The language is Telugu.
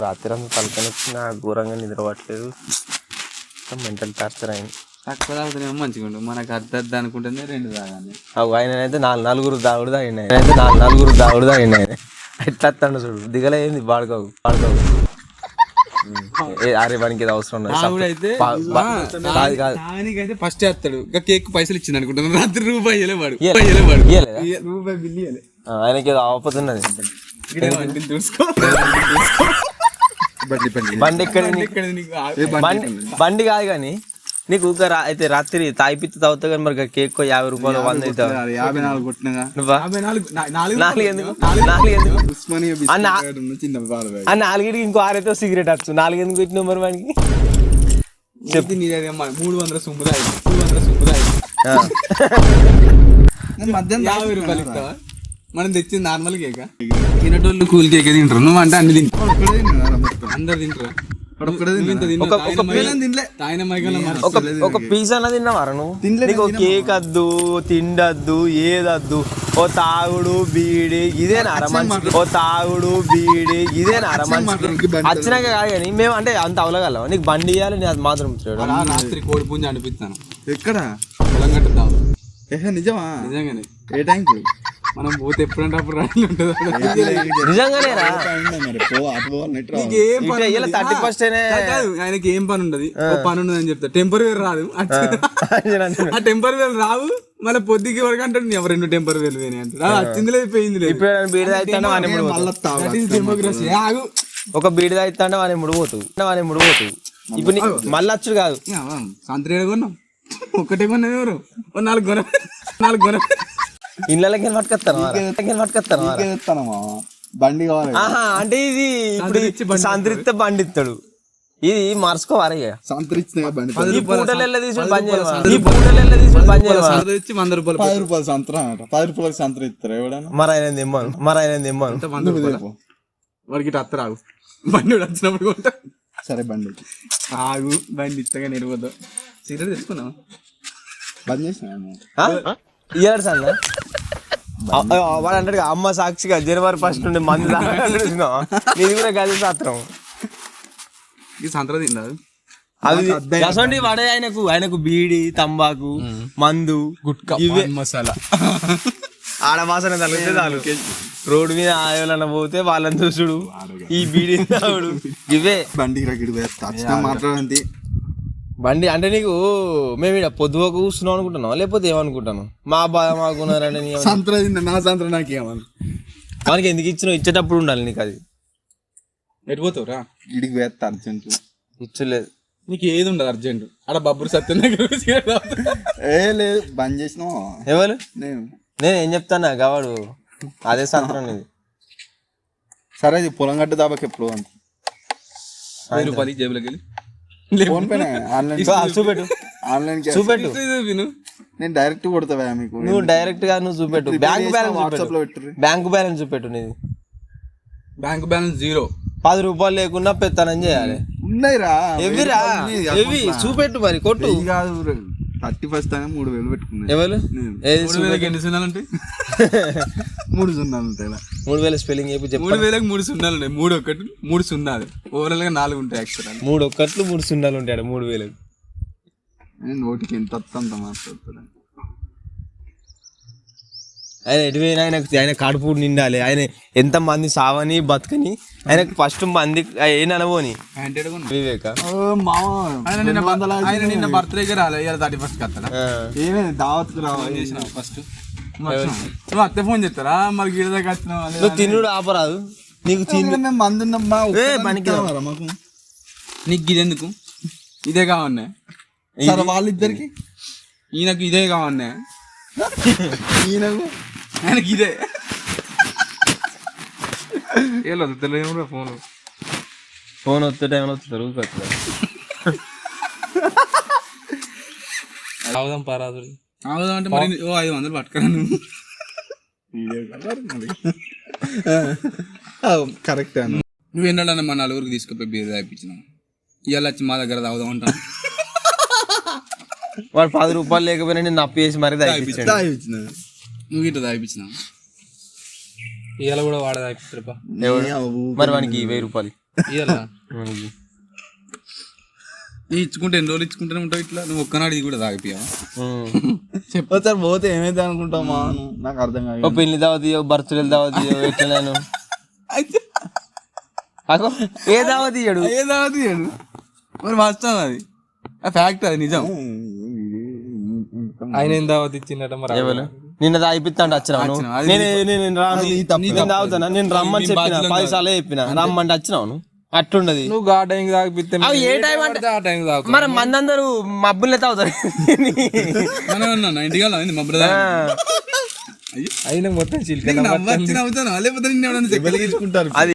రాత్రి అంతా తలకాయ వచ్చిన ఘోరంగా నిద్రపట్టలేదు. మెంటల్ టార్చర్ అయింది. తక్కువ తాగుతానేమో మంచిగా ఉంటుంది. మనకు అర్థం అనుకుంటేనే 2 తాగాలి. ఆయనైతే నలుగురు దాగుడు తాగిండు. ఆయన ఎట్లా వస్తాడు చూడు. దిగలేంది బాడుకోవు అరే వానికి ఏదో అవసరం అయితే ఫస్ట్ చేస్తాడు. కేక్ పైసలు ఇచ్చింది అనుకుంటాను. రాత్రి రూపాయి వాడు రూపాయి బిల్లు ఇవ్వలే. ఆయనకి ఏదో ఆపతున్నది. బండి కాదు కానీ నీకు అయితే రాత్రి తాగిపిత్త తాగుతా కానీ మరి కేక్ 50 రూపాయలు 100 అవుతావు. 54 కొట్టినగా నాలుగింటికి ఇంకో 6 అయితే సిగరెట్ వచ్చు. 4 ఎందుకు పెట్టినావు మరి వానికి? చెప్పి 300 సొమ్ములు 300 సొమ్ములు మధ్యాహ్నం 50 రూపాయలు ఇస్తావా? మనం తెచ్చింది నార్మల్ కేక. తినటోళ్ళు కూల్ కేక్ తింటారు. నువ్వు అంటే అన్ని తింటారు. అందరు తింటారు. ఒక పీస్ అన్న తిన్నావారా నువ్వు? నీకు కేక్ వద్దు, తిండద్దు, ఏదద్దు. ఓ తాగుడు బీడి ఇదేనా అరమంచి? వచ్చినాక కాదు కానీ మేము అంటే అంత అవలగలం. నీకు బండి ఇవ్వాలి, నేను అది మాత్రం రాత్రి కోడి పుంజ అనిపిస్తాను. ఎక్కడ పొలం కట్టుతావు? నిజమా? నిజంగానే. ఏ టైంకి మనం పోతే ఎప్పుడంటే అప్పుడు రైలు ఉంటుంది. నిజంగానేరా? ఆయనకి ఏం పని ఉండదు. పని ఉండదు అని చెప్తా. టెంపరీవేర్ రాదు. ఆ టెంపరీవేర్ రావు. మళ్ళీ పొద్దుకి వరకు అంటాడు 2 టెంపరీవేర్ పోయినాయి అంటాడు. వచ్చింది లేదు, పోయింది లేదు. ఒక బీడి తాగితే వాని ముడిపోతు. ఇప్పుడు మళ్ళీ వచ్చుడు కాదు. సంత్రి కొన్నాం, ఒక్కటే కొన్నాం. ఎవరు 4 కొన ఇళ్ళకి పట్టుకొస్తాను బండి కావాలి. అంటే ఇది ఇప్పుడు సంతరిస్తే బండి ఇస్తాడు. ఇది మార్చుకోవాలి. సంతరించిన బండి 10 రూపాయలు సంతరం ఇస్తారు ఎవడన్నా. మరి ఆయన తెమ్మను వాడికి అత్త రాగు. బండి వచ్చినప్పుడు కొంటా. సరే బండి ఆగు. బండి ఇస్తగా నిలవద్దు. సిగరెట్ తెచ్చుకున్నావు? బంద్ చేసిన ఇయ్యాడు సార్. వాడు అంటాడు అమ్మ సాక్షిగా జనవరి 1 నుండి మంది ఇది కూడా గది శాస్త్రం. సంతరం తిన్నారు అది వాడే. ఆయనకు బీడి, తంబాకు, మందు, గుట్కా, ఇవే మసాలా ఆడ వాసన తగిలితే చాలు. రోడ్డు మీద ఆయోలన్న పోతే వాళ్ళని చూసుడు, ఈ బీడి తాగుడు, ఇవే. బండి మాట్లాడండి. బండి అంటే నీకు మేము ఇక్కడ పొద్దుగా కూర్చున్నాం అనుకుంటున్నాం, లేకపోతే ఏమనుకుంటాను? మా బాధ మాకున్నారంటే నా సంతరం నాకేమని మనకి ఎందుకు ఇచ్చినావు? ఇచ్చేటప్పుడు ఉండాలి నీకు. అది ఎడిపోతావురా? ఇడికి వేస్తా అర్జెంట్. ఇచ్చలేదు నీకు ఏది ఉండదు అర్జెంట్. ఆడ బబ్బురు సత్యం లేదు. బంద్ చేసినావు. ఎవరు? నేను ఏం చెప్తానా కావాడు అదే సంతరం ఇది. సరే ఇది పొలం గడ్డ దాబాకి ఎప్పుడు అంత 10 రూపాయలు జేబులోకి వెళ్ళి చూపెట్టు. నేను డైరెక్ట్ కొడతావా మీకు? నువ్వు డైరెక్ట్ గా చూపెట్టు. బ్యాంక్ బ్యాలెన్స్ చూపెట్టు. నీది బ్యాంక్ బ్యాలెన్స్ 0. 10 రూపాయలు లేకుండా పెత్తనం చేయాలి. ఉన్నాయిరా ఎవి చూపెట్టు. మరి కొట్టు. 31st 3,000 పెట్టుకున్నా. ఎవరు? ఎన్ని సున్నాలు ఉంటాయి? 3 సున్నాలు ఉంటాయి. 3,000 స్పెల్లింగ్ 3,000కి 3 సున్నాలు ఉన్నాయి. 3 1 3 సున్నాలు. ఓవరాల్ గా 4 ఉంటాయి. యాక్చువల్ 3 1 3 సున్నాలు ఉంటాయి. 3,000 నోటికి ఎంత అంత మాట్లాడుతాడు ఆయన. ఎటువైనా ఆయన కడుపు నిండాలి. ఆయన ఎంత మంది సావని బతకని ఆయనకు ఫస్ట్ మంది ఏం అనబోని వివేక. నిన్న బర్త్డేకి రాలే, 31st వస్తాడా? ఏమైంది దావత్కు రావాలి. ఫస్ట్ నువ్వు అత్తే ఫోన్ చేస్తారా? మరి గిడ దగ్గర వచ్చినావు. తిన్నుడు ఆపరాదు నీకు. మంది ఉన్నమ్మా మాకు. నీకు ఇదెందుకు? ఇదే కావన్నా వాళ్ళిద్దరికి. ఈయనకు ఇదే కావన్నా. ఈయనకు ఆయనకి ఇదే. తెలియదు ఫోన్ వస్తే టైంలో వస్తారు. అవుదాం పరాదు. అవుదాం అంటే మరి 500 పట్టుకురా నువ్వు. కరెక్ట్. నువ్వు ఎన్నడన్నా మా 4 తీసుకుపోయి బీర్ తాగిపించినావు. ఇవాళ వచ్చి మా దగ్గర తాగుదాం అంటాను. వాడు 10 రూపాయలు లేకపోయినా నేను అప్పు చేసి మరి తాగిపించిన. నువ్వు ఇట్లా తాగిపించినావు. ఇవాళ కూడా వాడ తాగిపిస్తాడు. మరి వానికి 1000 రూపాయలు ఇచ్చుకుంటే ఎన్ని రోజులు ఇచ్చుకుంటూనే ఉంటావు ఇట్లా నువ్వు ఒక్కనాడు ఇది కూడా తాగిపోయావా చెప్పొచ్చారు పోతే ఏమైతే అనుకుంటామా నాకు అర్థం కాదు. ఓ పెళ్లి దావతీయో బర్త్డే దావతీయో ఎట్లా నేను అగో ఏ దావతీయడు ఏ తాగుతాడు మరి వాస్తవం అది ఫ్యాక్ట్ అది నిజం. ఆయన ఏం దావత్ ఇచ్చిందట మరి ఎవరు నిన్న తాగిపిస్తాంటే వచ్చినావు నేను తాగుతానా నేను రమ్మని చెప్పిన 10 సార్లు చెప్పిన రమ్మంటే వచ్చినావు అట్లుండదు. నువ్వు ఆ టైంకి తాగిపిస్తే ఏ టైం అంటే ఆ టైంకి తాగుతావు. మరి మందందరూ మబ్బులే తాగుతారు. ఇంటికి మా బ్రదర్ అయినా మొత్తం చిల్క అవుతాను లేకపోతే వెలిగించుకుంటారు. అది